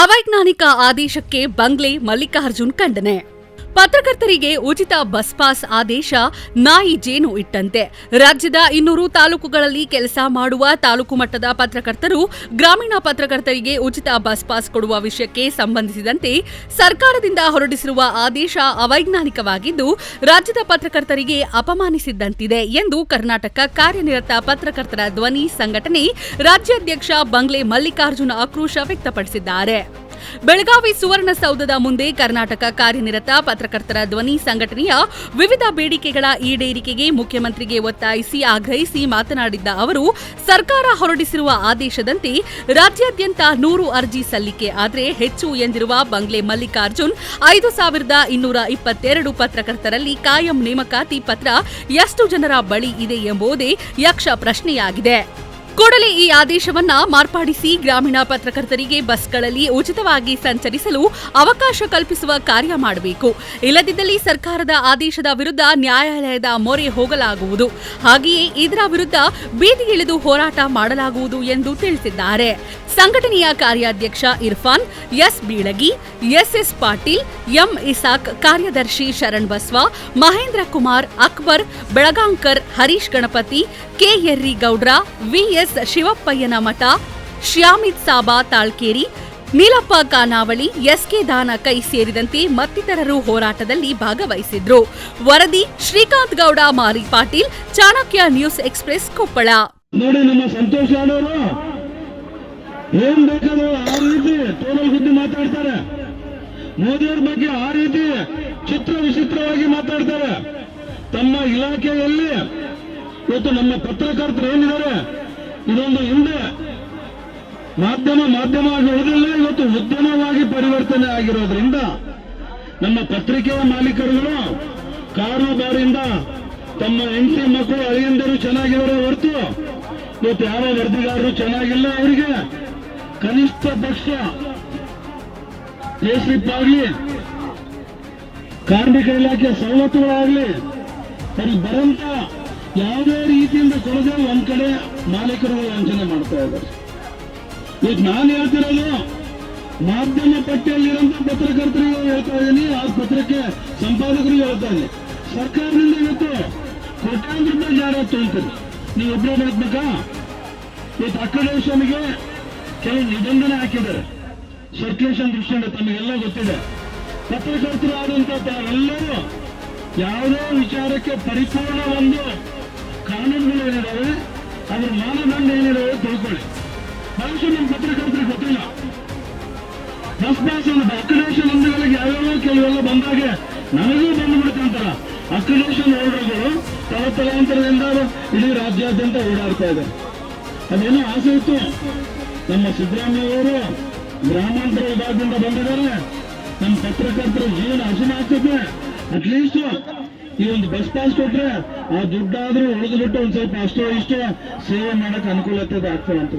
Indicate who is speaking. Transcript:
Speaker 1: ಅವೈಜ್ಞಾನಿಕ ಆದೇಶಕ್ಕೆ ಬಂಗ್ಲೆ ಮಲ್ಲಿಕಾರ್ಜುನ್ ಖಂಡನೆ. ಪತ್ರಕರ್ತರಿಗೆ ಉಚಿತ ಬಸ್ ಪಾಸ್ ಆದೇಶ ನಾಯಿ ಜೇನು ಇಟ್ಟಂತೆ. ರಾಜ್ಯದ 200 ತಾಲೂಕುಗಳಲ್ಲಿ ಕೆಲಸ ಮಾಡುವ ತಾಲೂಕು ಮಟ್ಟದ ಪತ್ರಕರ್ತರು ಗ್ರಾಮೀಣ ಪತ್ರಕರ್ತರಿಗೆ ಉಚಿತ ಬಸ್ ಪಾಸ್ ಕೊಡುವ ವಿಷಯಕ್ಕೆ ಸಂಬಂಧಿಸಿದಂತೆ ಸರ್ಕಾರದಿಂದ ಹೊರಡಿಸಿರುವ ಆದೇಶ ಅವೈಜ್ಞಾನಿಕವಾಗಿದ್ದು ರಾಜ್ಯದ ಪತ್ರಕರ್ತರಿಗೆ ಅಪಮಾನಿಸಿದ್ದಂತಿದೆ ಎಂದು ಕರ್ನಾಟಕ ಕಾರ್ಯನಿರತ ಪತ್ರಕರ್ತರ ಧ್ವನಿ ಸಂಘಟನೆ ರಾಜ್ಯಾಧ್ಯಕ್ಷ ಬಂಗ್ಲೆ ಮಲ್ಲಿಕಾರ್ಜುನ್ ಆಕ್ರೋಶ ವ್ಯಕ್ತಪಡಿಸಿದ್ದಾರೆ. ಬೆಳಗಾವಿ ಸುವರ್ಣಸೌಧದ ಮುಂದೆ ಕರ್ನಾಟಕ ಕಾರ್ಯನಿರತ ಪತ್ರಕರ್ತರ ಧ್ವನಿ ಸಂಘಟನೆಯ ವಿವಿಧ ಬೇಡಿಕೆಗಳ ಈಡೇರಿಕೆಗೆ ಮುಖ್ಯಮಂತ್ರಿಗೆ ಒತ್ತಾಯಿಸಿ ಆಗ್ರಹಿಸಿ ಮಾತನಾಡಿದ್ದ ಅವರು, ಸರ್ಕಾರ ಹೊರಡಿಸಿರುವ ಆದೇಶದಂತೆ ರಾಜ್ಯಾದ್ಯಂತ 100 ಅರ್ಜಿ ಸಲ್ಲಿಕೆ ಆದರೆ ಹೆಚ್ಚು ಎಂದಿರುವ ಬಂಗ್ಲೆ ಮಲ್ಲಿಕಾರ್ಜುನ್ 5222 ಪತ್ರಕರ್ತರಲ್ಲಿ ಕಾಯಂ ನೇಮಕಾತಿ ಪತ್ರ ಎಷ್ಟು ಜನರ ಬಳಿ ಇದೆ ಎಂಬುದೇ ಯಕ್ಷ ಪ್ರಶ್ನೆಯಾಗಿದೆ. ಕೂಡಲೇ ಈ ಆದೇಶವನ್ನ ಮಾರ್ಪಡಿಸಿ ಗ್ರಾಮೀಣ ಪತ್ರಕರ್ತರಿಗೆ ಬಸ್ಗಳಲ್ಲಿ ಉಚಿತವಾಗಿ ಸಂಚರಿಸಲು ಅವಕಾಶ ಕಲ್ಪಿಸುವ ಕಾರ್ಯ ಮಾಡಬೇಕು. ಇಲ್ಲದಿದ್ದಲ್ಲಿ ಸರ್ಕಾರದ ಆದೇಶದ ವಿರುದ್ಧ ನ್ಯಾಯಾಲಯದ ಮೊರೆ ಹೋಗಲಾಗುವುದು. ಹಾಗೆಯೇ ಇದರ ವಿರುದ್ಧ ಬೀದಿಗಿಳಿದು ಹೋರಾಟ ಮಾಡಲಾಗುವುದು ಎಂದು ತಿಳಿಸಿದ್ದಾರೆ. ಸಂಘಟನೆಯ ಕಾರ್ಯಾಧ್ಯಕ್ಷ Irfan, S Bilagi, SS Patil, M Isak, ಕಾರ್ಯದರ್ಶಿ Sharan Basava, Mahendra Kumar, Akbar Belagaonkar, Harish Ganapathi, K Yarrigowdra, VS Shivappayyanamath, Shyamith Saba Talkeri, Neelappa Kanavali, SK Danakai ಸೇರಿದಂತೆ ಮತ್ತಿತರರು ಹೋರಾಟದಲ್ಲಿ ಭಾಗವಹಿಸಿದ್ರು. ವರದಿ ಶ್ರೀಕಾಂತ್ ಗೌಡ ಮಾರಿ ಪಾಟೀಲ್, ಚಾಣಕ್ಯ ನ್ಯೂಸ್ ಎಕ್ಸ್‌ಪ್ರೆಸ್, ಕೊಪ್ಪಳ.
Speaker 2: ನೋಡಿ, ನಮ್ಮ ಸಂತೋಷ್ ಅವರು ಏನ್ ಬೇಕಾದ್ರೂ ಆ ರೀತಿ ಟೋನಲ್ ಸುದ್ದಿ ಮಾತಾಡ್ತಾರೆ. ಮೋದಿಯವ್ರ ಬಗ್ಗೆ ಆ ರೀತಿ ಚಿತ್ರ ವಿಚಿತ್ರವಾಗಿ ಮಾತಾಡ್ತಾರೆ. ತಮ್ಮ ಇಲಾಖೆಯಲ್ಲಿ ಇವತ್ತು ನಮ್ಮ ಪತ್ರಕರ್ತರು ಏನಿದ್ದಾರೆ, ಇದೊಂದು ಹಿಂದೆ ಮಾಧ್ಯಮವಾಗಿ ಉಳಿದಿಲ್ಲ, ಇವತ್ತು ಉದ್ಯಮವಾಗಿ ಪರಿವರ್ತನೆ ಆಗಿರೋದ್ರಿಂದ ನಮ್ಮ ಪತ್ರಿಕೆಯ ಮಾಲೀಕರುಗಳು ಕಾರುಬಾರಿಂದ ತಮ್ಮ ಹೆಂಡತಿ ಮಕ್ಕಳು ಅಳಿಯಂದರು ಚೆನ್ನಾಗಿದ್ದಾರೆ ಹೊರತು ಇವತ್ತು ಯಾವ ವರದಿಗಾರರು ಚೆನ್ನಾಗಿಲ್ಲ. ಅವರಿಗೆ ಕನಿಷ್ಠ ಪಕ್ಷ ಪೇಸ್ಲಿಪ್ ಆಗಲಿ, ಕಾರ್ಮಿಕ ಇಲಾಖೆ ಸವಲತ್ತುಗಳಾಗಲಿ ಅವ್ರಿಗೆ ಬರಂತ ಯಾವುದೇ ರೀತಿಯಿಂದ ಕೊಡದೆ ಒಂದ್ ಕಡೆ ಮಾಲೀಕರು ವಂಚನೆ ಮಾಡ್ತಾ ಇದ್ದಾರೆ. ಇವತ್ತು ನಾನು ಹೇಳ್ತಿರೋದು ಮಾಧ್ಯಮ ಪಟ್ಟಿಯಲ್ಲಿರುವಂತ ಪತ್ರಕರ್ತರಿಗೆ ಹೇಳ್ತಾ ಇದ್ದೀನಿ, ಆ ಪತ್ರಕ್ಕೆ ಸಂಪಾದಕರಿಗೆ ಹೇಳ್ತಾ ಇದ್ದೀನಿ. ಸರ್ಕಾರದಿಂದ ಇವತ್ತು ಕೋಟ್ಯಾಂತರ ರೂಪಾಯಿ ಜಾಹೀರಾತು ತೊಗೊಳ್ತೀರಿ, ನೀವು ಒಬ್ಬರೇ ಮಾಡ್ಬೇಕಾ? ಇವತ್ತು ಅಕ್ರೆಡಿಟೇಷನ್ಗೆ ಕೆಲವು ನಿಬಂಧನೆ ಹಾಕಿದ್ದಾರೆ. ಸರ್ಕ್ಯುಲೇಷನ್ ದೃಷ್ಟಿಯಿಂದ ತಮಗೆಲ್ಲ ಗೊತ್ತಿದೆ. ಪತ್ರಕರ್ತರು ಆದಂತ ತಾವೆಲ್ಲರೂ ಯಾವುದೇ ವಿಚಾರಕ್ಕೆ ಪರಿಪೂರ್ಣ ಒಂದು ಕಾನೂನುಗಳು ಏನಿದಾವೆ, ಅದ್ರ ಮಾನದಂಡ ಏನಿದಾವೆ ತಿಳ್ಕೊಳ್ಳಿ. ಬಹುಶಃ ನಮ್ಮ ಪತ್ರಕರ್ತರಿಗೆ ಗೊತ್ತಿಲ್ಲ. ಬಸ್ ಪಾಸ್ ಅಕ್ರೆಡಿಟೇಷನ್ ಅಂದಗಳಿಗೆ ಯಾವ್ಯಾವ ಕೆಲವೆಲ್ಲ ಬಂದಾಗೆ ನನಗೂ ಬಂದ್ಬಿಡುತ್ತೆ ಅಂತಾರ. ಅಕ್ರೆಡಿಟೇಷನ್ ಹೋಲ್ಡರ್ಗಳು ತಲಾಂತರದಿಂದ ಇಡೀ ರಾಜ್ಯಾದ್ಯಂತ ಓಡಾಡ್ತಾ ಇದೆ. ಅದೇನೋ ಆಸೆ ಇತ್ತು, ನಮ್ಮ ಸಿದ್ದರಾಮಯ್ಯವರು ಗ್ರಾಮಾಂತರ ವಿಭಾಗದಿಂದ ಬಂದಿದ್ದಾರೆ, ನಮ್ಮ ಪತ್ರಕರ್ತರ ಜೀವನ ಹಸನ ಆಗ್ತದೆ. ಅಟ್ಲೀಸ್ಟ್ ಈ ಒಂದು ಬಸ್ ಪಾಸ್ ಕೊಟ್ರೆ ಆ ದುಡ್ಡಾದ್ರೂ ಉಳಿದು ಬಿಟ್ಟು ಒಂದ್ ಸ್ವಲ್ಪ ಅಷ್ಟೋ ಇಷ್ಟೋ ಸೇವೆ ಮಾಡಕ್ ಅನುಕೂಲತೆ ಆಗ್ತದೆ ಅಂತ.